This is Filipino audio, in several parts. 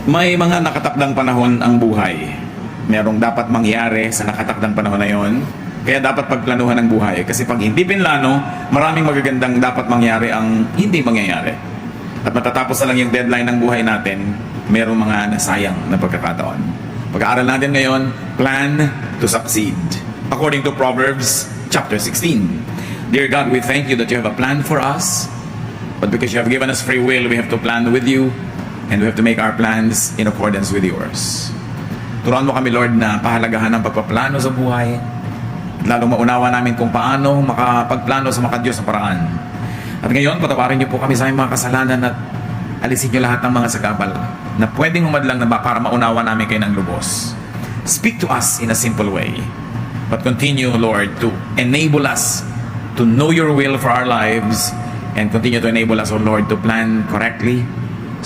May mga nakatakdang panahon ang buhay. Merong dapat mangyari sa nakatakdang panahon na yon. Kaya dapat pagplanuhan ang buhay. Kasi pag hindi pinlano, maraming magagandang dapat mangyari ang hindi mangyayari. At matatapos na lang yung deadline ng buhay natin, merong mga nasayang na pagkakataon. Pag-aaral natin ngayon, plan to succeed. According to Proverbs chapter 16. Dear God, we thank you that you have a plan for us. But because you have given us free will, we have to plan with you. And we have to make our plans in accordance with yours. Turuan mo kami, Lord, na pahalagahan ng pagpaplano sa buhay. Lalong maunawa namin kung paano makapagplano sa makadiyos na paraan. At ngayon, patawarin niyo po kami sa aming mga kasalanan at alisin niyo lahat ng mga sagabal na pwedeng humadlang na para maunawa namin kayo ng lubos. Speak to us in a simple way. But continue, Lord, to enable us to know your will for our lives and continue to enable us, O Lord, to plan correctly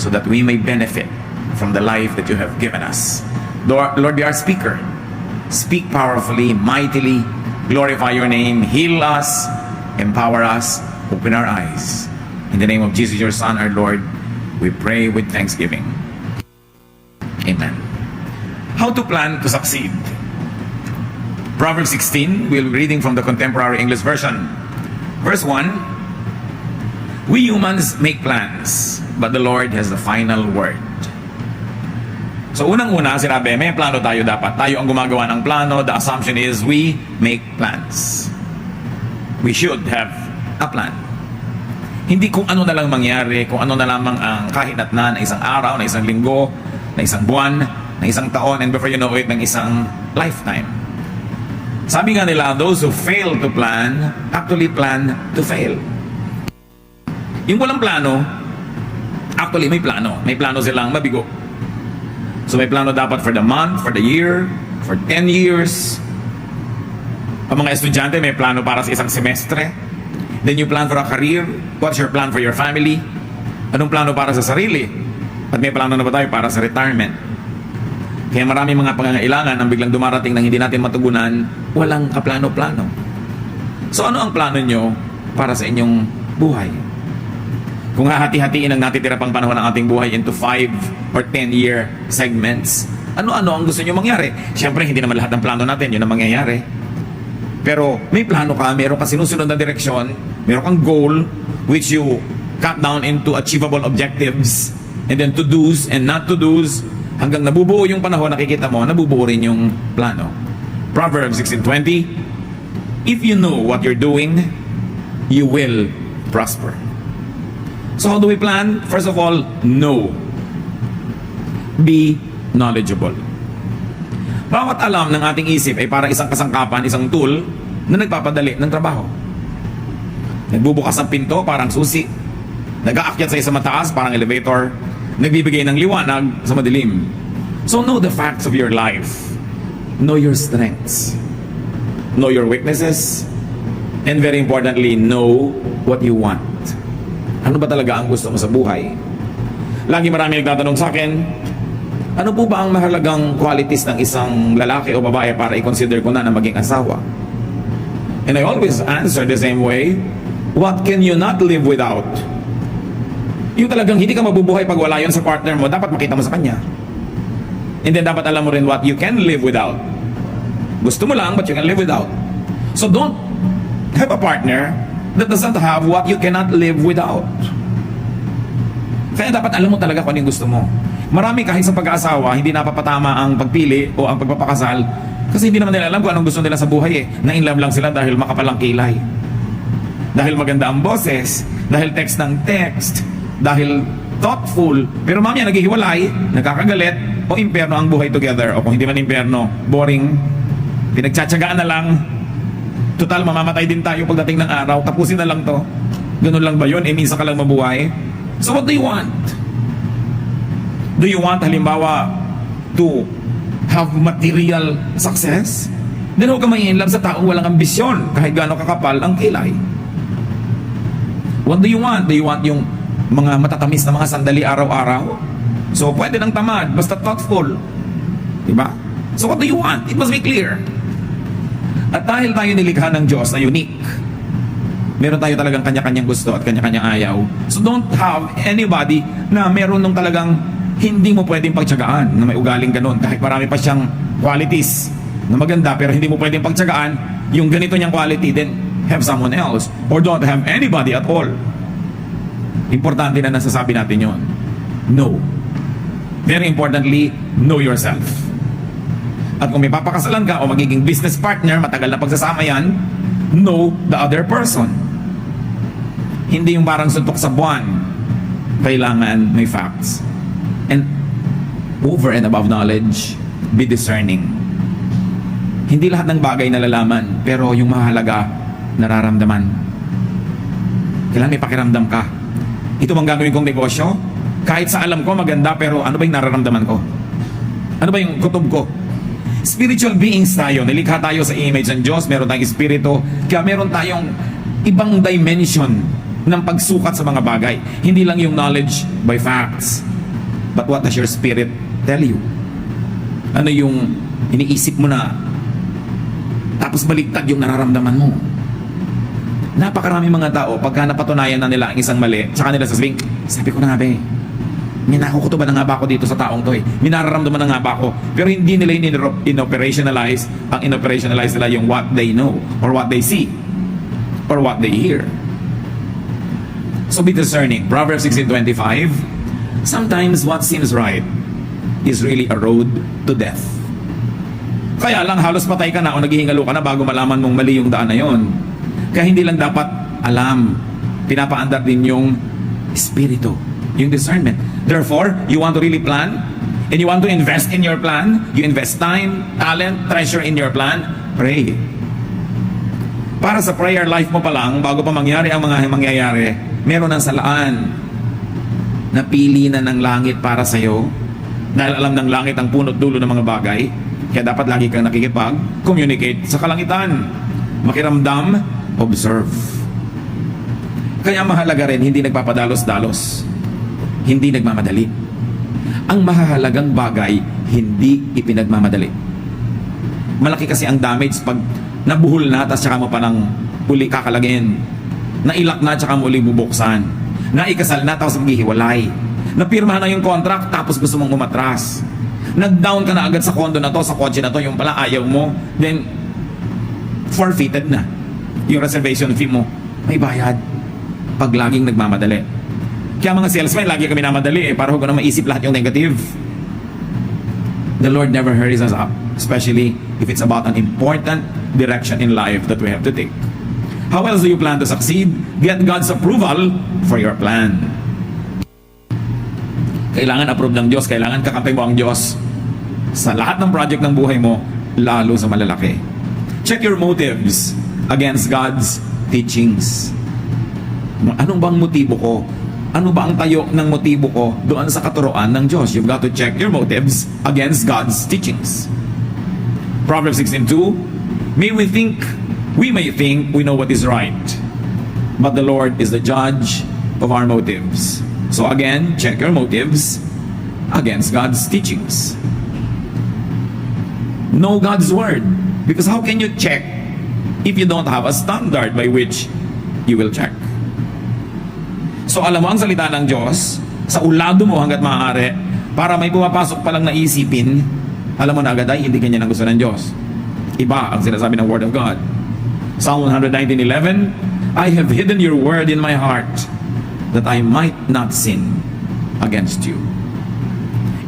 so that we may benefit from the life that you have given us. Lord, be our speaker. Speak powerfully, mightily, glorify your name, heal us, empower us, open our eyes. In the name of Jesus, your Son, our Lord, we pray with thanksgiving. Amen. How to plan to succeed? Proverbs 16, we'll be reading from the Contemporary English Version. Verse 1, we humans make plans, but the Lord has the final word. So unang-una, sinabi, may plano tayo dapat. Tayo ang gumagawa ng plano. The assumption is we make plans. We should have a plan. Hindi kung ano na lang mangyari, kung ano na lamang ang kahinatnan na isang araw, na isang linggo, na isang buwan, na isang taon, and before you know it, ng isang lifetime. Sabi nga nila, those who fail to plan, actually plan to fail. Yung walang plano, actually may plano. May plano silang mabigo. So may plano dapat for the month, for the year, for 10 years. Ang mga estudyante may plano para sa isang semestre. Then you plan for a career. What's your plan for your family? Anong plano para sa sarili? At may plano na ba tayo para sa retirement? Kaya maraming mga pangangailangan ang biglang dumarating na hindi natin matugunan, walang kaplano-plano. So ano ang plano nyo para sa inyong buhay? Kung hahati-hatiin ang natitira pang panahon ng ating buhay into 5 or 10-year segments, ano-ano ang gusto nyo mangyari? Siyempre, hindi naman lahat ng plano natin, yun ang mangyayari. Pero may plano ka, meron ka sinusunod na direksyon, meron kang goal, which you cut down into achievable objectives, and then to-dos and not to-dos, hanggang nabubuo yung panahon, nakikita mo, nabubuo rin yung plano. Proverbs 16:20, if you know what you're doing, you will prosper. So how do we plan? First of all, know. Be knowledgeable. Bawat alam ng ating isip ay parang isang kasangkapan, isang tool na nagpapadali ng trabaho. Nagbubukas ng pinto, parang susi. Nag-aakyat sa isang mataas, parang elevator. Nagbibigay ng liwanag sa madilim. So know the facts of your life. Know your strengths. Know your weaknesses. And very importantly, know what you want. Ano ba talaga ang gusto mo sa buhay? Lagi marami nagtatanong sa akin, ano po ba ang mahalagang qualities ng isang lalaki o babae para i-consider ko na maging asawa? And I always answer the same way, what can you not live without? Yung talagang hindi ka mabubuhay pag wala yun sa partner mo, dapat makita mo sa kanya. And then dapat alam mo rin what you can live without. Gusto mo lang, but you can live without. So don't have a partner that doesn't have what you cannot live without. Kaya dapat alam mo talaga kung ano yung gusto mo. Marami kahit sa pag-aasawa, hindi napapatama ang pagpili o ang pagpapakasal kasi hindi naman nila alam kung anong gusto nila sa buhay eh. Na-inlove lang sila dahil makapalang kilay. Dahil maganda ang boses, dahil text ng text, dahil thoughtful. Pero mamaya naghihiwalay, nagkakagalit, o impyerno ang buhay together. O kung hindi man impyerno, boring, pinagtsatsagaan na lang. Total, mamamatay din tayo pagdating ng araw. Tapusin na lang to. Ganun lang ba yun? Minsan ka lang mabuhay. So what do you want? Do you want, halimbawa, to have material success? Then huwag ka may-inlove sa taong walang ambisyon kahit gaano kakapal ang kilay. What do you want? Do you want yung mga matatamis na mga sandali araw-araw? So pwede ng tamad, basta thoughtful. Diba? So what do you want? It must be clear. At dahil tayo nilikha ng Diyos na unique, meron tayo talagang kanya-kanyang gusto at kanya-kanyang ayaw. So don't have anybody na meron nung talagang Hindi mo pwedeng pagtsagaan na may ugaling ganun. Kahit marami pa siyang qualities na maganda, pero hindi mo pwedeng pagtsagaan yung ganito niyang quality, then have someone else. Or don't have anybody at all. Importante na nasasabi natin yon. No. Very importantly, know yourself. At kung may papakasalan ka o magiging business partner, matagal na pagsasama yan, know the other person. Hindi yung parang suntok sa buwan. Kailangan may facts. And over and above knowledge, be discerning. Hindi lahat ng bagay nalalaman, pero yung mahalaga, nararamdaman. Kailangan may pakiramdam ka. Ito bang gagawin kong negosyo? Kahit sa alam ko maganda, pero ano ba yung nararamdaman ko? Ano ba yung kutob ko? Spiritual beings tayo. Nilikha tayo sa image ng Diyos. Meron tayong espiritu. Kaya meron tayong ibang dimension ng pagsukat sa mga bagay. Hindi lang yung knowledge by facts. But what does your spirit tell you? Ano yung iniisip mo na tapos baliktad yung nararamdaman mo? Napakarami mga tao, pagka napatunayan na nila ang isang mali, tsaka nila sasabihin, sabi ko na nga ba eh, minakukutuban na nga ba ako dito sa taong to eh, minararamdaman na nga ba ako, pero hindi nila in-operationalize, ang in-operationalize nila yung what they know, or what they see, or what they hear. So be discerning. Proverbs 16:25, sometimes what seems right is really a road to death. Kaya lang halos patay ka na o naghihingalo ka na bago malaman mong mali yung daan na yon. Kaya hindi lang dapat alam, pinapaandar din yung espiritu, yung discernment. Therefore, you want to really plan, and you want to invest in your plan, you invest time, talent, treasure in your plan, pray. Para sa prayer life mo pa lang, bago pa mangyari ang mga mangyayari, meron ng salaan. Napili na ng langit para sa'yo, dahil alam ng langit ang punot dulo ng mga bagay, kaya dapat lagi kang nakikipag-communicate sa kalangitan. Makiramdam, observe. Kaya mahalaga rin, hindi nagpapadalos-dalos. Hindi nagmamadali. Ang mahalagang bagay, hindi ipinagmamadali. Malaki kasi ang damage pag nabuhol na, tapos tsaka mo pa ng uli kakalagin. Nailak na, tsaka mo uli bubuksan. Naikasal na, tapos maghihiwalay. Napirmahan na yung contract, tapos gusto mong umatras. Nag-down ka na agad sa condo na to, sa kotse na to, yung pala ayaw mo, then forfeited na. Yung reservation fee mo, may bayad. Pag laging nagmamadali. Kaya mga salesmen, lagi kami namadali para huwag ko na maisip lahat yung negative. The Lord never hurries us up, especially if it's about an important direction in life that we have to take. How else do you plan to succeed? Get God's approval for your plan. Kailangan approve ng Diyos, kailangan kakampi mo ang Diyos sa lahat ng project ng buhay mo, lalo sa malalaki. Check your motives against God's teachings. Anong bang motibo ko? Ano ba ang tayo ng motibo ko doon sa katuroan ng Diyos? You've got to check your motives against God's teachings. Proverbs 16:2, we may think we know what is right, but the Lord is the judge of our motives. So again, check your motives against God's teachings. Know God's word. Because how can you check if you don't have a standard by which you will check? So alam mo ang salita ng Diyos, sa ulado mo hanggat maaari, para may pumapasok pa lang na isipin, alam mo na agad ay hindi ganyan ang gusto ng Diyos. Iba ang sinasabi ng Word of God. Psalm 119:11, I have hidden your word in my heart, that I might not sin against you.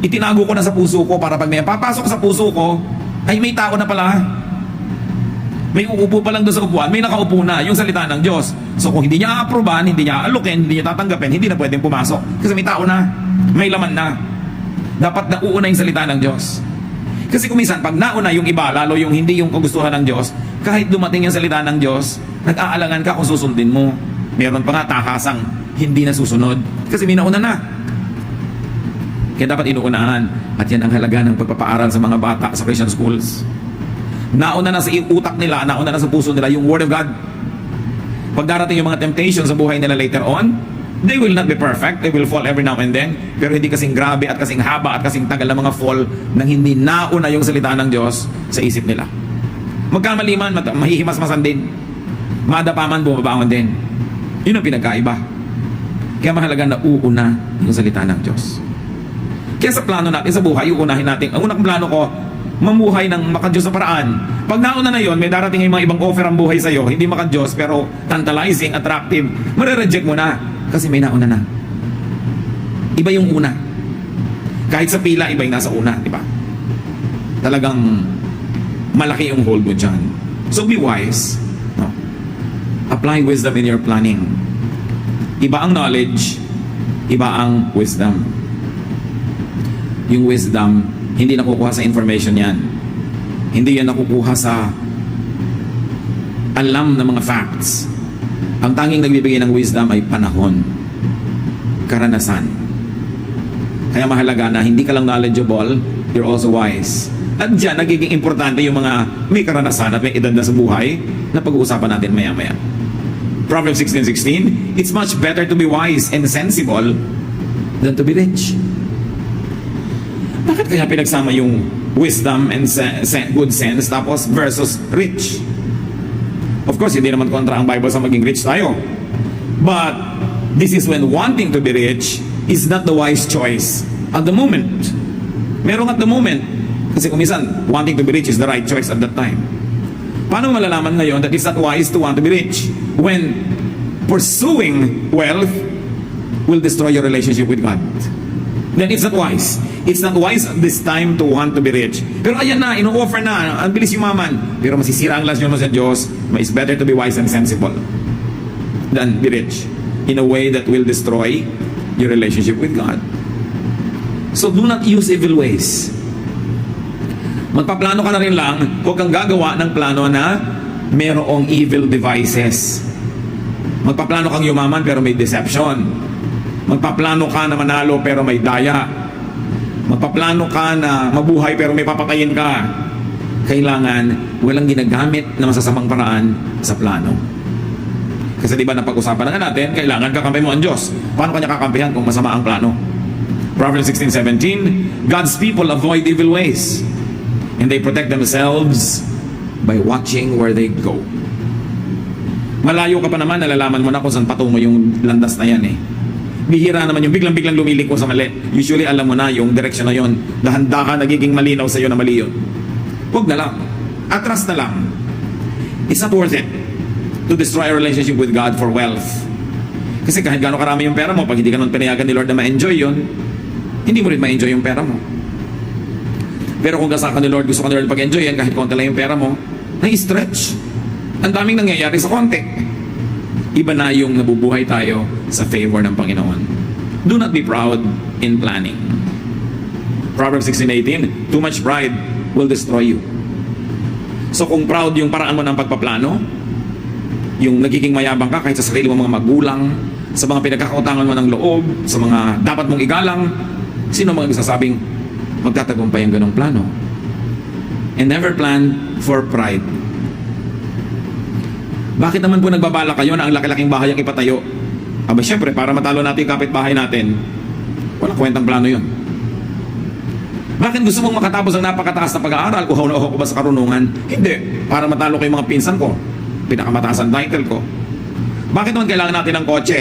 Itinago ko na sa puso ko para pag may papasok sa puso ko, ay may tao na pala. May uupo pa lang doon sa upuan, may nakaupo na, yung salita ng Diyos. So kung hindi niya aprobahan, hindi niya alukin, hindi niya tatanggapin, hindi na pwedeng pumasok. Kasi may tao na, may laman na. Dapat nauuna yung salita ng Diyos. Kasi kung minsan, pag nauna yung iba, lalo yung hindi yung kagustuhan ng Diyos, kahit dumating yung salita ng Diyos, nag-aalangan ka kung susundin mo. Meron pa nga takasang hindi na susunod. Kasi may nauna na. Kaya dapat inuunahan. At yan ang halaga ng pagpapaaral sa mga bata sa Christian schools. Nauna na sa utak nila, nauna na sa puso nila yung Word of God. Pag darating yung mga temptations sa buhay nila later on, they will not be perfect. They will fall every now and then. Pero hindi kasing grabe at kasing haba at kasing tagal na mga fall nang hindi nauna yung salita ng Diyos sa isip nila. Magkamali man, mahihimas-masan din. Madapaman, bumabangon din. Yun ang pinagkaiba. Kaya mahalaga na uuna yung salita ng Diyos. Kaya sa plano natin sa buhay, uunahin natin. Ang unang plano ko, mamuhay ng makadiyos na paraan. Pag nauna na yon, may darating yung mga ibang offer ang buhay sa'yo, hindi makadiyos pero tantalizing, attractive, marireject mo na. Kasi may nauna na. Iba yung una. Kahit sa pila, iba yung nasa una, di ba? Talagang malaki yung hold mo dyan. So be wise. No? Apply wisdom in your planning. Iba ang knowledge, iba ang wisdom. Yung wisdom, hindi nakukuha sa information yan. Hindi yan nakukuha sa alam ng mga facts. Ang tanging nagbibigay ng wisdom ay panahon, karanasan. Kaya mahalaga na hindi ka lang knowledgeable, you're also wise. At dyan, nagiging importante yung mga may karanasan at may edad na sa buhay na pag-uusapan natin maya-maya. Proverbs 16:16, it's much better to be wise and sensible than to be rich. Bakit kaya pinagsama yung wisdom and good sense tapos versus rich? Of course, hindi naman kontra ang Bible sa maging rich tayo. But this is when wanting to be rich is not the wise choice at the moment. Merong at the moment. Kasi kung minsan, wanting to be rich is the right choice at that time. Paano malalaman ngayon that it's not wise to want to be rich? When pursuing wealth will destroy your relationship with God. Then it's not wise. It's not wise at this time to want to be rich. Pero ayan na, ino-offer na, ang bilis yumaman. Pero masisira ang relasyon mo sa Diyos. It's better to be wise and sensible than be rich in a way that will destroy your relationship with God. So do not use evil ways. Magpaplano ka na rin lang, huwag kang gagawa ng plano na merong evil devices. Magpaplano kang yumaman pero may deception. Magpaplano ka na manalo pero may daya. Magpaplano ka na mabuhay pero may papatayin ka. Kailangan walang ginagamit na masasamang paraan sa plano. Kasi di ba napag-usapan na natin, kailangan kakampi mo ang Diyos. Paano kanya kakampihan kung masama ang plano? Proverbs 16:17, God's people avoid evil ways and they protect themselves by watching where they go. Malayo ka pa naman, nalalaman mo na kung saan patungo yung landas na yan eh. Bihira naman yung biglang-biglang lumilik ko sa mali. Usually alam mo na yung direction na yun. Dahan-dahan nagiging malinaw sa iyo na mali yun. Huwag na lang. Atras na lang. It's not worth it to destroy a relationship with God for wealth. Kasi kahit gaano karami yung pera mo, pag hindi ka nun pinayagan ni Lord na ma-enjoy yun, hindi mo rin ma-enjoy yung pera mo. Pero kung gasa ka ni Lord, gusto ka ni Lord pag-enjoy yan, kahit konti lang yung pera mo, na-stretch. Ang daming nangyayari sa konti. Iba na yung nabubuhay tayo sa favor ng Panginoon. Do not be proud in planning. Proverbs 16:18, too much pride will destroy you. So kung proud yung paraan mo ng pagpaplano, yung nagiging mayabang ka kahit sa sarili mo mga magulang, sa mga pinagkakautangan mo ng loob, sa mga dapat mong igalang, sino mga nagsasabing magtatagumpay ang ganong plano? And never plan for pride. Bakit naman po nagbabala kayo na ang laki-laking bahay ang ipatayo? Aba syempre, para matalo natin yung kapitbahay natin, walang kwentang plano yun. Bakit gusto mong makatapos ang napakataas na pag-aaral? Uhaw na uhaw ko ba sa karunungan? Hindi. Para matalo ko yung mga pinsan ko. Pinakamataas ang title ko. Bakit naman kailangan natin ng kotse?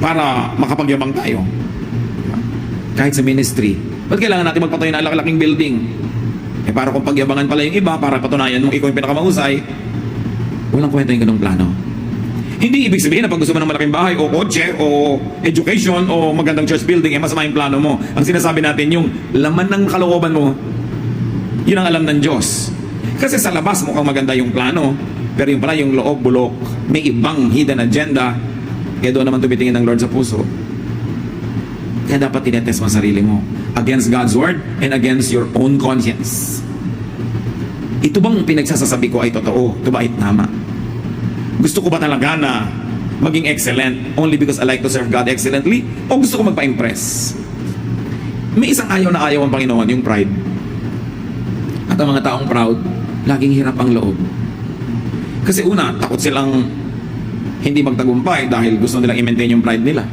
Para makapagyabang tayo. Kahit sa ministry. Ba't kailangan natin magpatayo ng laki-laking building? Eh para kung pagyabangan pala yung iba, para patunayan mong ikaw yung pinakamahusay, walang kwenta yung ganong plano. Hindi ibig sabihin na pag gusto mo ng malaking bahay o kotse o education o magandang church building, eh masama yung plano mo. Ang sinasabi natin, yung laman ng kalooban mo, yun ang alam ng Diyos. Kasi sa labas mukhang maganda yung plano, pero yung pala yung loob bulok, may ibang hidden agenda, kaya doon naman tumitingin ng Lord sa puso. Kaya dapat tinetest mo sarili mo against God's word and against your own conscience. Ito bang pinagsasasabi ko ay totoo? Ito ba ay tama? Gusto ko ba talaga na maging excellent only because I like to serve God excellently? O gusto ko magpa-impress? May isang ayaw na ayaw ang Panginoon, yung pride. At ang mga taong proud, laging hirap ang loob. Kasi una, takot silang hindi magtagumpay dahil gusto nilang i-maintain yung pride nila.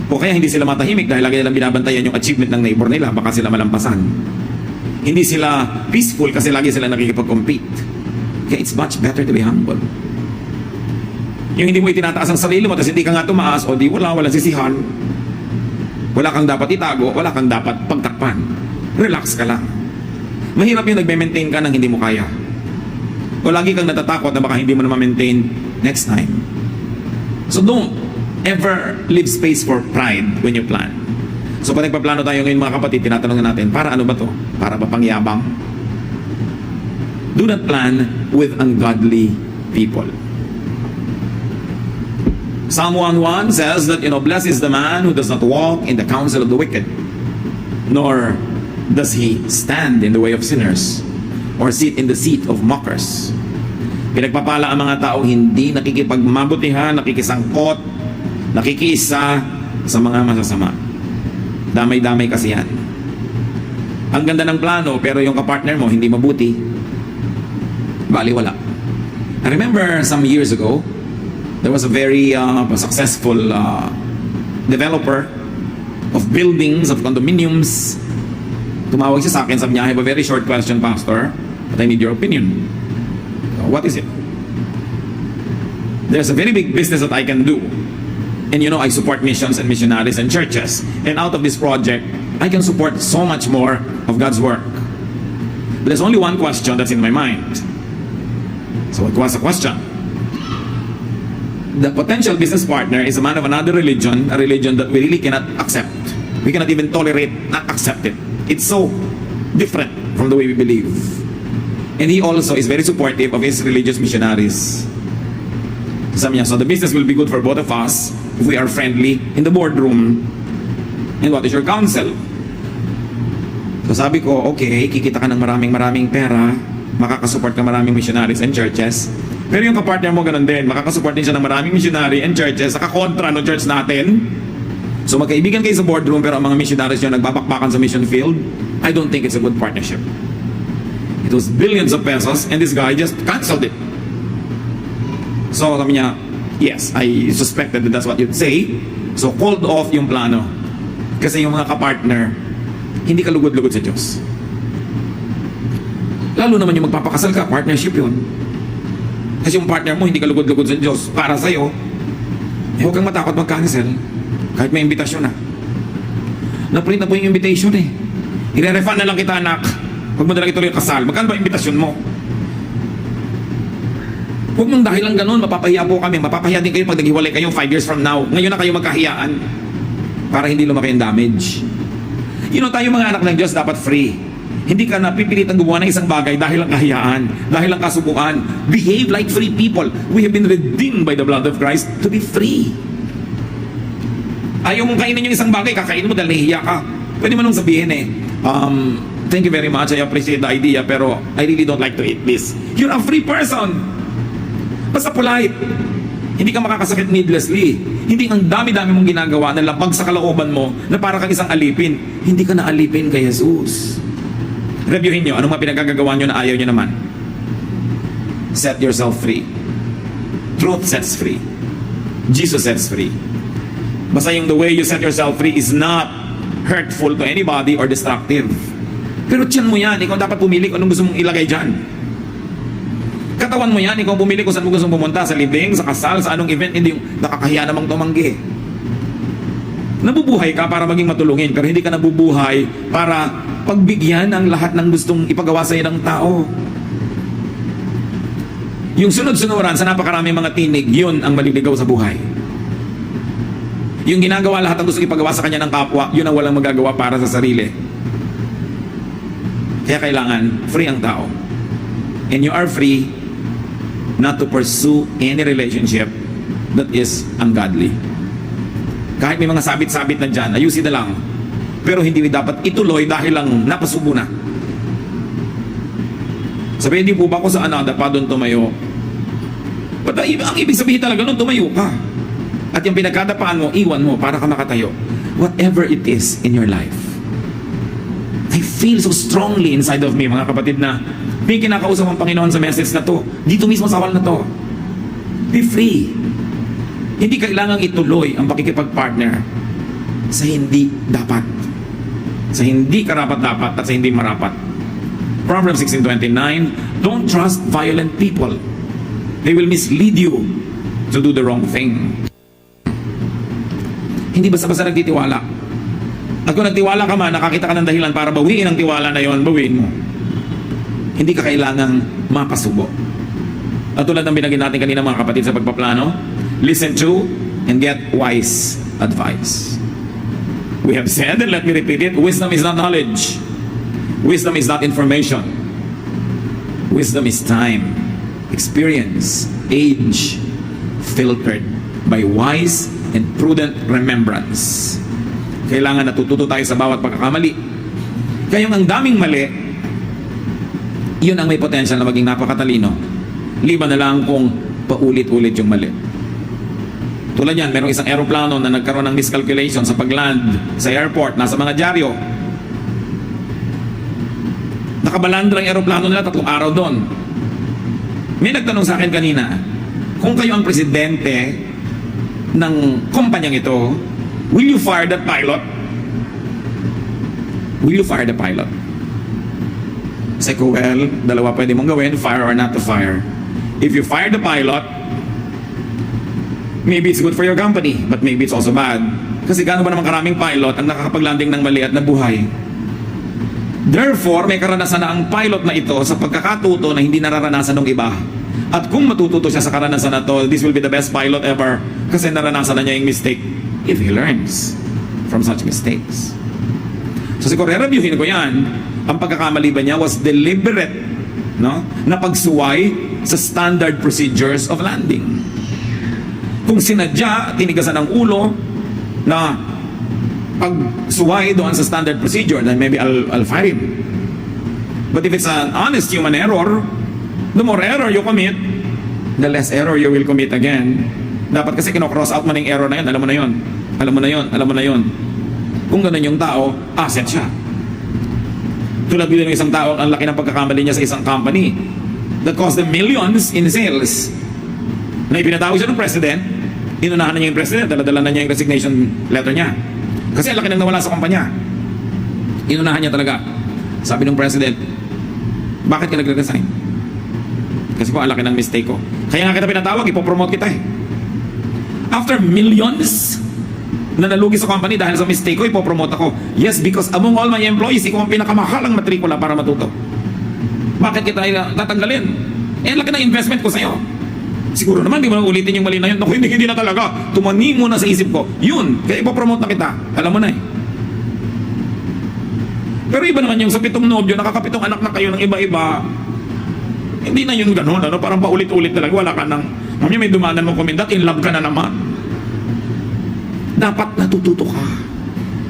O kaya hindi sila matahimik dahil lagi nilang binabantayan yung achievement ng neighbor nila, baka sila malampasan. Hindi sila peaceful kasi lagi sila nakikipag-compete. Kaya it's much better to be humble. Yung hindi mo itinataas ang sarili mo tapos hindi ka nga tumaas, o di walang sisihan. Wala kang dapat itago, wala kang dapat pagtakpan. Relax ka lang. Mahirap yung nagme-maintain ka nang hindi mo kaya. O lagi kang natatakot na baka hindi mo na ma-maintain next time. So don't ever leave space for pride when you plan. So pag nagpaplano tayo ngayon mga kapatid, tinatanong natin, para ano ba to? Para ba pangyabang? Do not plan with ungodly people. Psalm 1:1 says that, blessed is the man who does not walk in the counsel of the wicked, nor does he stand in the way of sinners, or sit in the seat of mockers. Pinagpapala ang mga taong hindi nakikipagmabutihan, nakikisangkot, nakikiisa sa mga masasama. Damay-damay kasi yan. Ang ganda ng plano, pero yung kapartner mo hindi mabuti, baliwala. I remember some years ago, there was a very successful developer of buildings, of condominiums. Tumawag siya sa akin, sabi niya, I have a very short question, Pastor, but I need your opinion. What is it? There's a very big business that I can do. And I support missions and missionaries and churches. And out of this project, I can support so much more of God's work. But there's only one question that's in my mind. So it was a question. The potential business partner is a man of another religion, a religion that we really cannot accept. We cannot even tolerate, not accept it. It's so different from the way we believe. And he also is very supportive of his religious missionaries. Sabi niya, so the business will be good for both of us if we are friendly in the boardroom. And what is your counsel? So sabi ko, okay, kikita ka ng maraming pera, makakasupport ka maraming missionaries and churches. Pero yung kapartner mo ganun din, makakasupport din siya ng maraming missionary and churches, nakakontra no church natin. So magkaibigan kayo sa boardroom, pero ang mga missionaries nyo nagbabakbakan sa mission field. I don't think it's a good partnership. It was billions of pesos and this guy just canceled it. So sabi niya, yes, I suspected that that's what you'd say. So called off yung plano. Kasi yung mga kapartner, hindi ka lugod-lugod sa Diyos. Lalo naman yung magpapakasal ka, partnership yun. Kasi yung partner mo, hindi ka lugod-lugod sa Diyos para sa'yo, huwag kang matakot mag-cancel kahit may imbitasyon na. Na-print na po yung invitation eh. I-refund na lang kita, anak. Huwag mo na lang ituloy yung kasal. Magkano ba invitation mo? Huwag mong dahil lang ganun, mapapahiya po kami. Mapapahiya din kayo pag naghiwalay kayo 5 years from now. Ngayon na kayo magkahiyaan para hindi lumaki ang damage. Tayo mga anak ng Diyos dapat free. Hindi ka napipilitang gumawa ng isang bagay dahil lang kahiyaan, dahil lang kasubukan. Behave like free people. We have been redeemed by the blood of Christ to be free. Ayaw mong kainin yung isang bagay, kakainin mo dahil nahihiya ka. Pwede mo nung sabihin thank you very much, I appreciate the idea, pero I really don't like to eat this. You're a free person. Basta polite. Hindi ka makakasakit needlessly. Hindi ang dami-dami mong ginagawa na labag sa kalooban mo na para kang isang alipin. Hindi ka na alipin kay Jesus. Reviewin nyo, anong mga pinagagagawa nyo na ayaw nyo naman? Set yourself free. Truth sets free. Jesus sets free. Basta yung the way you set yourself free is not hurtful to anybody or destructive. Pero tiyan mo yan, ikaw dapat pumili kung anong gusto mong ilagay dyan. Katawan mo yan, ikaw pumili kung saan mo gusto mong pumunta, sa libing, sa kasal, sa anong event, hindi yung nakakahiya namang tumanggi. Nabubuhay ka para maging matulungin, pero hindi ka nabubuhay para pagbigyan ang lahat ng gustong ipagawa sa iyo ng tao. Yung sunod-sunuran sa napakaraming mga tinig, yun ang maliligaw sa buhay. Yung ginagawa lahat ng gustong ipagawa sa kanya ng kapwa, yun ang walang magagawa para sa sarili. Kaya kailangan free ang tao. And you are free not to pursue any relationship that is ungodly. Kahit may mga sabit-sabit na dyan, ayusin na lang. Pero hindi dapat ituloy dahil lang napasubo na. Sabi, hindi po ba ako sa anada pa doon tumayo? But ang ibig sabihin talaga doon, tumayo ka. At yung pinagkadapaan mo, iwan mo para ka makatayo. Whatever it is in your life. I feel so strongly inside of me, mga kapatid, na may kinakausap ang Panginoon sa message na to. Dito mismo sa hall na to. Be free. Hindi kailangang ituloy ang pakikipag-partner sa hindi dapat. Sa hindi karapat-dapat at sa hindi marapat. Proverbs 16:29, don't trust violent people. They will mislead you to do the wrong thing. Hindi basta-basta nagtitiwala. At kung nagtiwala ka man, nakakita ka ng dahilan para bawiin ang tiwala na yon, bawiin mo. Hindi ka kailangang mapasubo. At tulad ng binagin natin kanina mga kapatid sa pagpaplano, listen to and get wise advice. We have said, and let me repeat it, wisdom is not knowledge. Wisdom is not information. Wisdom is time, experience, age, filtered by wise and prudent remembrance. Kailangan natututo tayo sa bawat pagkakamali. Kaya yung ang daming mali, yun ang may potential na maging napakatalino. Liban na lang kung paulit-ulit yung mali. Tulad yan, merong isang aeroplano na nagkaroon ng miscalculation sa pagland sa airport, nasa mga dyaryo. Nakabalandra ang aeroplano nila, 3 araw doon. May nagtanong sa akin kanina, kung kayo ang presidente ng kumpanyang ito, will you fire that pilot? Will you fire the pilot? Sabi ko, well, dalawa pwede mong gawin, fire or not to fire. If you fire the pilot, maybe it's good for your company, but maybe it's also bad. Kasi gaano ba naman karaming pilot ang nakakapaglanding ng mali at nabuhay? Therefore, may karanasan na ang pilot na ito sa pagkakatuto na hindi nararanasan ng iba. At kung matututo siya sa karanasan na to, this will be the best pilot ever kasi naranasan na niya yung mistake if he learns from such mistakes. So siguro, reviewin ko yan. Ang pagkakamali ba niya was deliberate, no? Na pagsuway sa standard procedures of landing. Kung sinadya, tinigasan ang ulo na pagsuway doon sa standard procedure, then maybe I'll fire him. But if it's an honest human error, the more error you commit, the less error you will commit again. Dapat kasi kino-cross out man yung error na yun. Alam mo na yun. Alam mo na yun. Alam mo na yun. Kung ganun yung tao, asset siya. Tulad din ng isang tao, ang laki ng pagkakamali niya sa isang company that cost them millions in sales. Na ipinatawag siya ng president, inunahan na niya yung president, dala-dala na niya yung resignation letter niya. Kasi ang laki nang nawala sa kumpanya. Inunahan niya talaga. Sabi ng president, bakit ka nagre-resign? Kasi po, ang laki ng mistake ko. Kaya nga kita pinatawag, ipopromote kita eh. After millions na nalugi sa company dahil sa mistake ko, ipopromote ako. Yes, because among all my employees, ikaw ang pinakamahalang matrikula para matuto. Bakit kita tatanggalin? Eh, laki ng investment ko sa'yo. Siguro naman, di mo na ulitin yung mali na yun. Naku, hindi na talaga. Tumani mo na sa isip ko. Yun, kaya ipopromote na kita. Alam mo na eh. Pero iba naman yung sa 7 nobyo, nakaka7 anak na kayo ng iba-iba. Hindi na yun ganun. Ano? Parang paulit-ulit talaga. Wala ka nang, mamaya may dumanan mong komendat, in love ka na naman. Dapat natututo ka.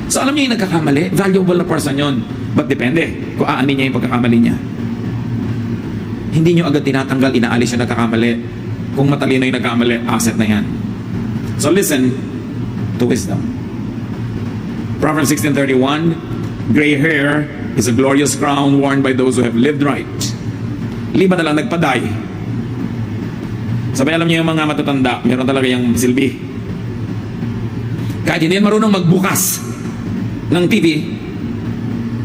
So alam niya yung nagkakamali, valuable na person yun. But depende kung aanin niya yung pagkakamali niya. Hindi nyo agad tinatanggal, inaalis yung nagkakamali. Kung matalino yung nagkakamali, asset na yan. So listen to wisdom. Proverbs 16:31, gray hair is a glorious crown worn by those who have lived right. Liba na lang nagpaday. Sabi, alam niyo yung mga matatanda, meron talaga yung silbi. Kahit hindi yan marunong magbukas ng TV,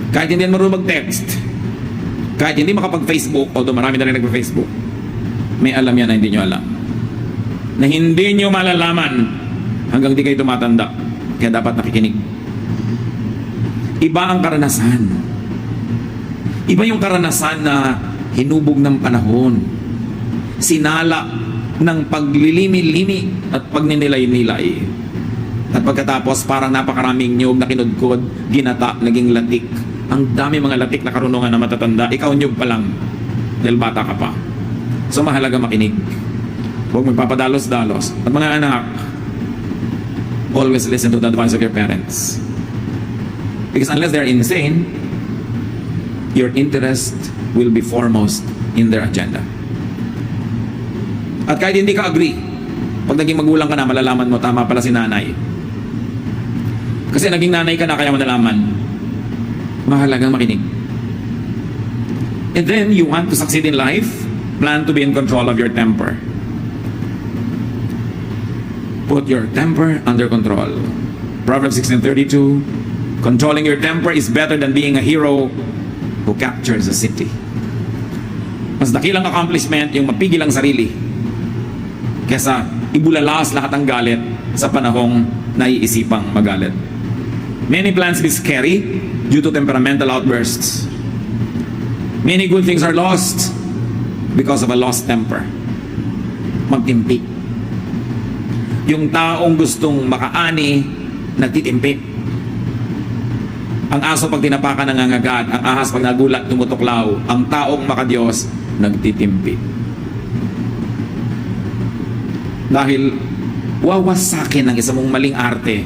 kahit hindi yan marunong mag-text, kahit hindi makapag-Facebook, although marami na rin nagpa-Facebook, may alam yan na hindi nyo alam. Na hindi nyo malalaman hanggang di kayo tumatanda. Kaya dapat nakikinig. Iba ang karanasan. Iba yung karanasan na hinubog ng panahon. Sinala ng paglilimi-limi at pagninilay-nilay. At pagkatapos parang napakaraming niyog na kinudkod, ginata, naging latik. Ang dami mga latik na karunungan na matatanda. Ikaw niyog pa lang dahil bata ka pa. So mahalaga makinig. Huwag magpapadalos-dalos. At mga anak, always listen to the advice of your parents. Because unless they're insane, your interest will be foremost in their agenda. At kahit hindi ka agree, pag naging magulang ka na, malalaman mo, tama pala si nanay. Kasi naging nanay ka na, kaya mo nalaman. Mahalagang makinig. And then, you want to succeed in life, plan to be in control of your temper. Put your temper under control. Proverbs 16:32, controlling your temper is better than being a hero who captures a city. Mas dakilang accomplishment yung mapigil ang sarili kesa ibulalas lahat ng galit sa panahong naiisipang magalit. Many plans be scary due to temperamental outbursts. Many good things are lost because of a lost temper. Magtimpi. Yung taong gustong makaani, nagtitimpi. Ang aso pag tinapakan nangangagat, ang ahas pag nagulat tumutuklaw, ang taong makadiyos nagtitimpi. Dahil wawasakin ng isa mong maling arte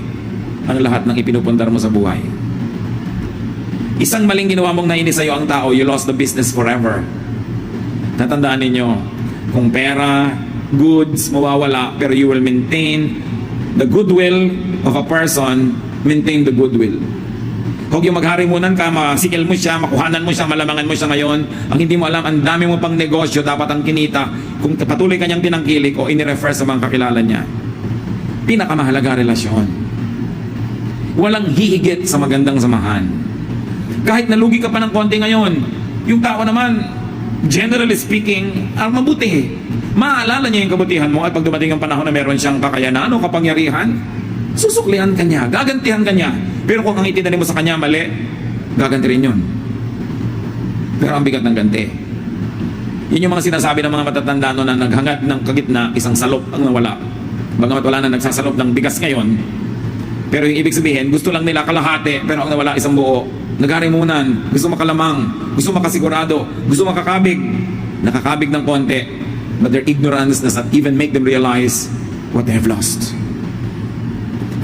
ang lahat ng ipinupundar mo sa buhay. Isang maling ginawa mong nainis sa'yo ang tao, you lost the business forever. Tatandaan ninyo, kung pera, goods, mawawala, pero you will maintain the goodwill of a person, maintain the goodwill. Huwag yung magharimunan ka, masikil mo siya, makuhanan mo siya, malamangan mo siya ngayon. Ang hindi mo alam, ang dami mo pang negosyo, dapat ang kinita. Kung patuloy ka niyang tinangkilik o inirefer sa mga kakilala niya. Pinakamahalaga relasyon. Walang hihigit sa magandang samahan. Kahit nalugi ka pa ng konti ngayon, yung tao naman, generally speaking, ang mabuti. Maalala niya yung kabutihan mo at pag dumating ang panahon na meron siyang kakayanan o kapangyarihan, susuklihan ka niya, gagantihan ka niya. Pero kung ang itinanim mo sa kanya mali, gaganti rin yun. Pero ang bigat ng ganti. Yun yung mga sinasabi ng mga matatanda no, na naghangad ng kagitna, isang salop ang nawala. Bagamat wala na nagsasalop ng bigas ngayon, pero yung ibig sabihin, gusto lang nila kalahati, pero ang nawala isang buo. Nagarimunan, gusto makalamang, gusto makasigurado, gusto makakabig. Nakakabig ng konti, but their ignorance does not even make them realize what they have lost.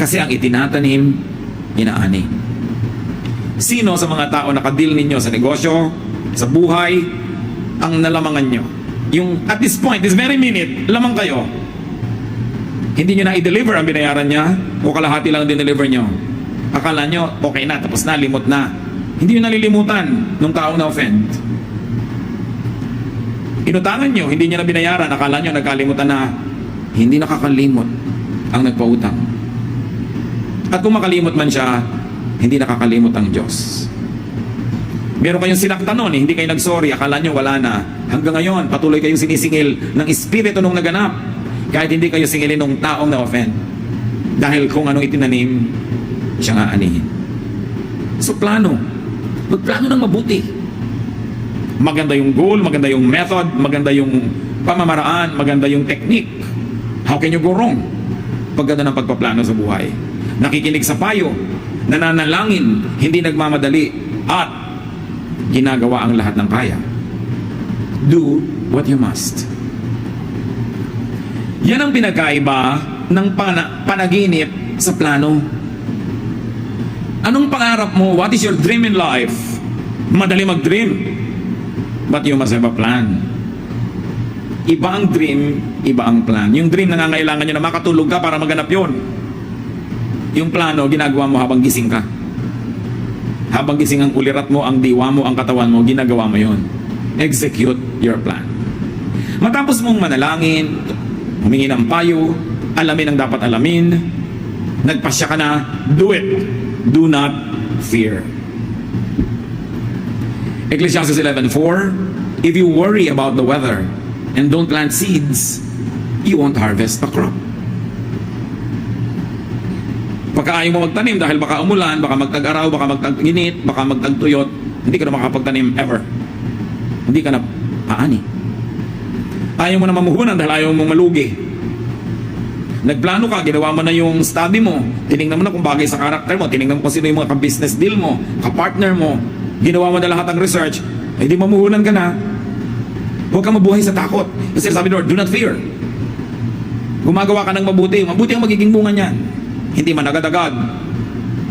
Kasi ang itinatanim, inaani. Sino sa mga tao nakadil ninyo sa negosyo, sa buhay, ang nalamangan nyo? Yung at this point, this very minute, lamang kayo. Hindi nyo na i-deliver ang binayaran niya o kalahati lang din-deliver nyo. Akala nyo, okay na, tapos na, limot na. Hindi nyo nalilimutan nung taong na-offend. Inutangan nyo, hindi nyo na binayaran. Akala nyo, nagkalimutan na. Hindi nakakalimot ang nagpautang. At kung makalimot man siya, hindi nakakalimot ang Diyos. Meron kayong sinaktan nun, hindi kayo nag-sorry, akala nyo wala na. Hanggang ngayon, patuloy kayong sinisingil ng espiritu nung naganap. Kahit hindi kayo singilin ng taong na-offend. Dahil kung anong itinanim, siya nga anihin. So plano. Magplano ng mabuti. Maganda yung goal, maganda yung method, maganda yung pamamaraan, maganda yung technique. How can you go wrong? Pagganda ng pagpaplano sa buhay. Nakikinig sa payo, nananalangin, hindi nagmamadali, at ginagawa ang lahat ng kaya. Do what you must. Yan ang pinagkaiba ng panaginip sa plano. Anong pangarap mo? What is your dream in life? Madali mag-dream, but you must have a plan. Iba ang dream, iba ang plan. Yung dream, nangangailangan nyo na makatulog ka para maganap yun. Yung plano, ginagawa mo habang gising ka. Habang gising ang ulirat mo, ang diwa mo, ang katawan mo, ginagawa mo yun. Execute your plan. Matapos mong manalangin, humingi ng payo, alamin ang dapat alamin, nagpasya ka na, do it. Do not fear. Ecclesiastes 11:4, if you worry about the weather and don't plant seeds, you won't harvest a crop. Pagka ayaw mo magtanim dahil baka umulan, baka magtag-araw, baka magtag-init, baka magtag-tuyot, hindi ka na makapagtanim ever. Hindi ka na paani. Ayaw mo na mamuhunan dahil ayaw mong malugi. Nagplano ka, ginawa mo na yung study mo, tinignan mo na kung bagay sa karakter mo, tinignan mo kung sino yung mga ka-business deal mo, ka-partner mo, ginawa mo na lahat ng research, ay di mamuhunan ka na. Huwag kang mabuhay sa takot. Kasi sabi Lord, do not fear. Gumagawa ka ng mabuti, mabuti ang magiging bunga niyan. Hindi man agad-agad,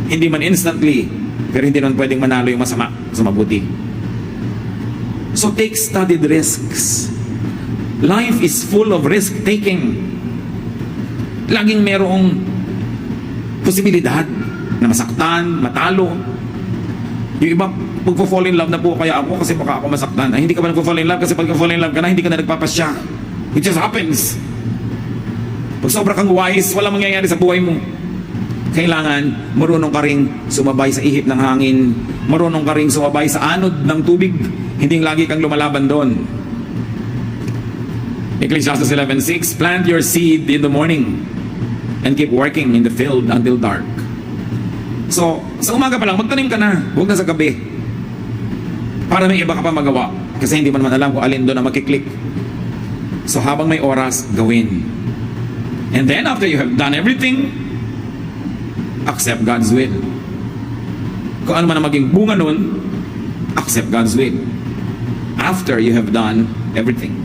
hindi man instantly, pero hindi naman pwedeng manalo yung masama sa mabuti. So take studied risks. Life is full of risk-taking. Laging merong posibilidad na masaktan, matalo. Yung iba, magpo-fall in love na po kaya ako kasi baka ako masaktan. Ay, hindi ka ba nagpo-fall in love kasi pag fall in love ka na, hindi ka na nagpapasya. It just happens. Pag sobra kang wise, wala mangyayari sa buhay mo. Kailangan marunong ka ring sumabay sa ihip ng hangin, marunong ka ring sumabay sa anod ng tubig, hindi lagi kang lumalaban doon. Ecclesiastes 11:6, plant your seed in the morning and keep working in the field until dark. So, sa umaga pa lang, magtanim ka na. Huwag na sa gabi. Para may iba ka pa magawa. Kasi hindi mo naman alam kung alin doon na makiklik. So, habang may oras, gawin. And then, after you have done everything, accept God's will. Kung ano man ang maging bunga nun, accept God's will. After you have done everything.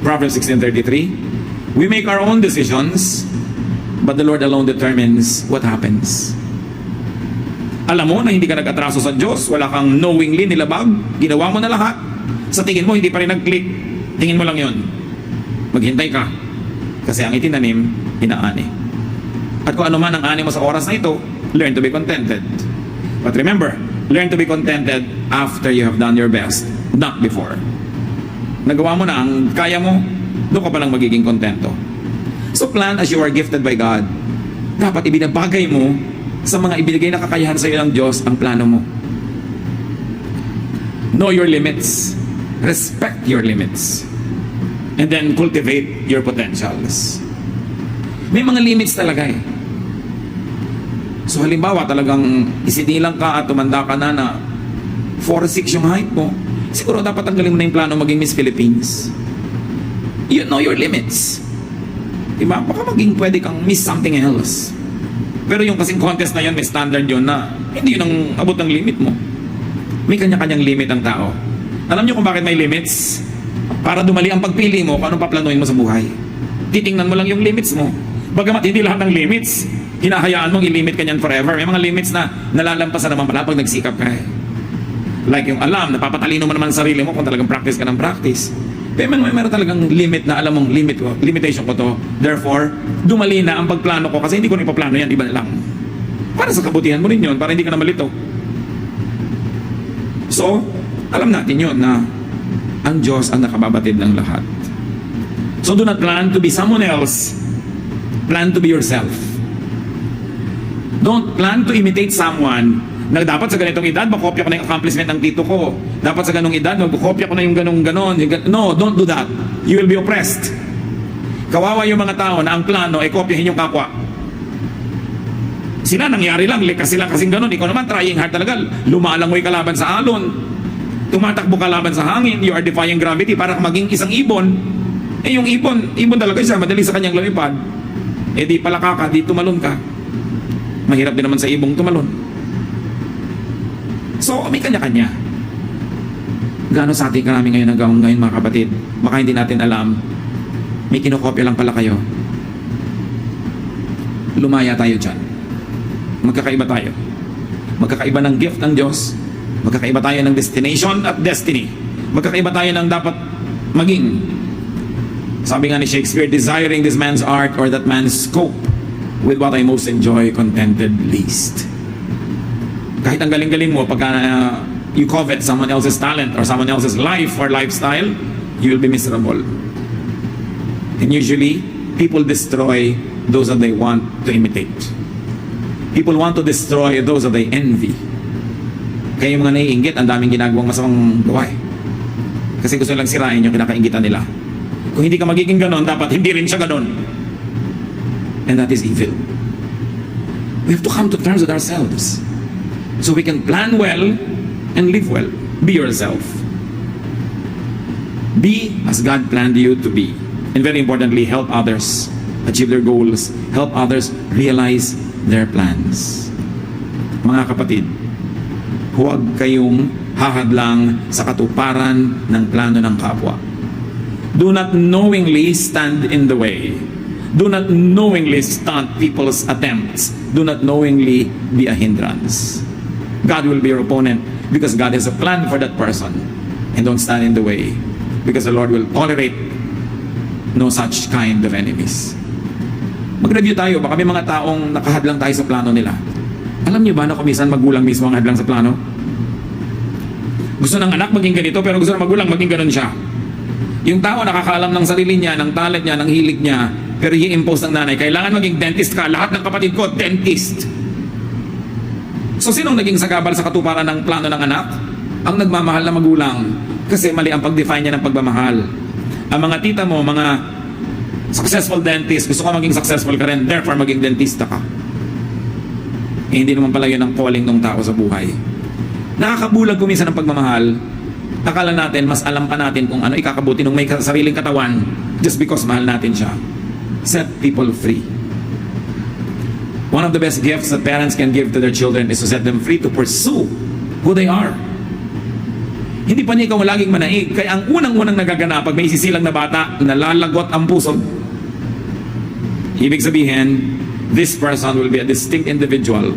Proverbs 16:33, we make our own decisions, but the Lord alone determines what happens. Alam mo na hindi ka nag-atraso sa Diyos, wala kang knowingly nilabag, ginawa mo na lahat. Sa tingin mo, hindi pa rin nag-click. Tingin mo lang yon. Maghintay ka. Kasi ang itinanim, inaani. At kung ano man ang ani mo sa oras na ito, learn to be contented. But remember, learn to be contented after you have done your best, not before. Nagawa mo na ang kaya mo, doon ka palang magiging kontento. So plan as you are gifted by God. Dapat ibinabagay mo sa mga ibinigay na kakayahan sa iyo ng Diyos ang plano mo. Know your limits. Respect your limits. And then cultivate your potentials. May mga limits talaga eh. So halimbawa talagang isinilang ka at tumanda ka na 4'6" yung height mo, siguro dapat tanggalin mo na yung plano maging Miss Philippines. You know your limits. Diba? Baka maging pwede kang Miss something else. Pero yung kasing contest na yun, may standard yun na hindi yun ang abot ng limit mo. May kanya-kanyang limit ang tao. Alam niyo kung bakit may limits? Para dumali ang pagpili mo kung anong paplanuin mo sa buhay. Titingnan mo lang yung limits mo. Bagamat hindi lahat ng limits, hinahayaan mong i-limit ka niyan forever. May mga limits na nalalampasan naman pala pag nagsikap ka eh. Like yung alam, napapatalino mo naman ang sarili mo kung talagang practice ka ng practice. Pero meron talagang limit na alam mong limitation ko to. Therefore, dumali na ang pagplano ko kasi hindi ko na ipaplano yan, iba na lang. Para sa kabutihan mo rin yun, para hindi ka na malito. So, alam natin yun na ang Diyos ang nakababatid ng lahat. So do not plan to be someone else. Plan to be yourself. Don't plan to imitate someone na dapat sa ganitong edad, makopya ko na yung accomplishment ng tito ko. Dapat sa ganong edad, makopya ko na yung ganon. No, don't do that. You will be oppressed. Kawawa yung mga tao na ang plano ay kopyahin yung kapwa. Sila nangyari lang, likas sila kasing ganon. Ikaw naman, trying hard talaga. Lumalangoy ka laban sa alon. Tumatakbo ka laban sa hangin. You are defying gravity para maging isang ibon. Eh yung ibon talaga siya, madali sa kanyang lumipad. Eh di palaka ka, di tumalon ka. Mahirap din naman sa ibong tumalon. So, may kanya-kanya. Gano'n sa ating karami ngayon hanggang ngayon mga kapatid? Baka hindi natin alam. May kinokopya lang pala kayo. Lumaya tayo dyan. Magkakaiba tayo. Magkakaiba ng gift ng Diyos. Magkakaiba tayo ng destination at destiny. Magkakaiba tayo ng dapat maging. Sabi nga ni Shakespeare, desiring this man's art or that man's scope, with what I most enjoy, contented least. Kahit ang galing-galing mo, pagka you covet someone else's talent or someone else's life or lifestyle, you will be miserable. And usually, people destroy those that they want to imitate. People want to destroy those that they envy. Kaya yung mga naiinggit, ang daming ginagawang masamang gawa eh. Kasi gusto nilang sirain yung kinakainggitan nila. Kung hindi ka magiging ganon, dapat hindi rin siya ganon. And that is evil. We have to come to terms with ourselves. So we can plan well and live well. Be yourself. Be as God planned you to be. And very importantly, help others achieve their goals. Help others realize their plans. Mga kapatid, huwag kayong hahadlang sa katuparan ng plano ng kapwa. Do not knowingly stand in the way. Do not knowingly stunt people's attempts. Do not knowingly be a hindrance. God will be your opponent because God has a plan for that person. And don't stand in the way because the Lord will tolerate no such kind of enemies. Mag-review tayo. Baka may mga taong nakahadlang tayo sa plano nila. Alam niyo ba na kumisan magulang mismo ang hadlang sa plano? Gusto ng anak maging ganito pero gusto ng magulang maging ganon siya. Yung tao nakakaalam ng sarili niya, ng talent niya, ng hilig niya, pero i-impose ng nanay, kailangan maging dentist ka. Lahat ng kapatid ko, dentist. So sinong naging sagabal sa katuparan ng plano ng anak? Ang nagmamahal na magulang. Kasi mali ang pag-define niya ng pagmamahal. Ang mga tita mo, mga successful dentist, gusto ka maging successful ka rin, therefore maging dentista ka. hindi naman pala yun ang calling ng tao sa buhay. Nakakabulag ko minsan ng pagmamahal. Akala natin, mas alam pa natin kung ano ikakabuti nung may sariling katawan just because mahal natin siya. Set people free. One of the best gifts that parents can give to their children is to set them free to pursue who they are. Hindi pa niya ikaw laging manaig. Kaya ang unang-unang nagaganap pag may isisilang na bata, nalalagot ang puso. Ibig sabihin, this person will be a distinct individual.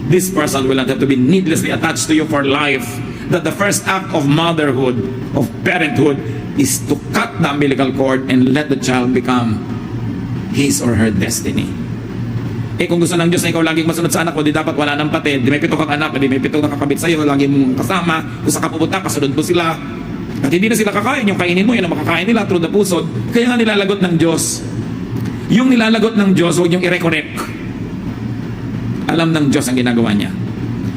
This person will not have to be needlessly attached to you for life. That the first act of motherhood, of parenthood, is to cut the umbilical cord and let the child become his or her destiny. Kung gusto ng Diyos na ikaw laging masunod sa anak ko, di dapat wala ng patid, di may 7 kang anak, di may 7 nakakabit sa'yo, lagi mong kasama, kung saan ka pupunta, kasunod mo sila. At hindi na sila kakain, yung kainin mo, yan ang makakain nila through the pusod. Kaya nga nilalagot ng Diyos. Yung nilalagot ng Diyos, huwag niyong i-recorrect. Alam ng Diyos ang ginagawa niya.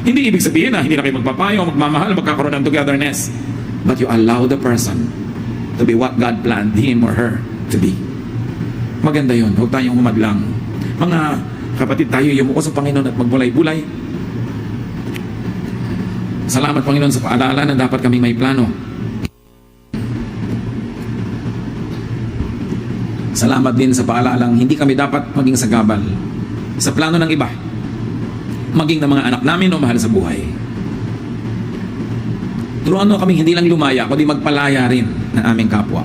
Hindi ibig sabihin na hindi na kayo magpapayo, magmamahal, magkakaroon ng togetherness. But you allow the person to be what God planned him or her to be. Maganda yun, huwag tayong humadlang. Mga kapatid, tayo yumuko sa Panginoon at magbulay-bulay. Salamat Panginoon sa paalala na dapat kaming may plano. Salamat din sa paalalang hindi kami dapat maging sagabal sa plano ng iba, maging ng mga anak namin o mahal sa buhay. Turuan mo kaming hindi lang lumaya, kundi magpalaya rin ng aming kapwa.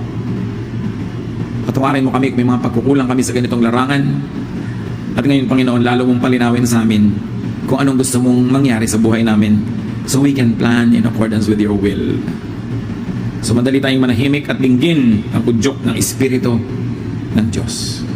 Patawarin mo kami kung may mga pagkukulang kami sa ganitong larangan. At ngayon, Panginoon, lalo mong palinawin sa amin kung anong gusto mong mangyari sa buhay namin so we can plan in accordance with your will. So madali tayong manahimik at linggin ang udyok ng Espiritu ng Diyos.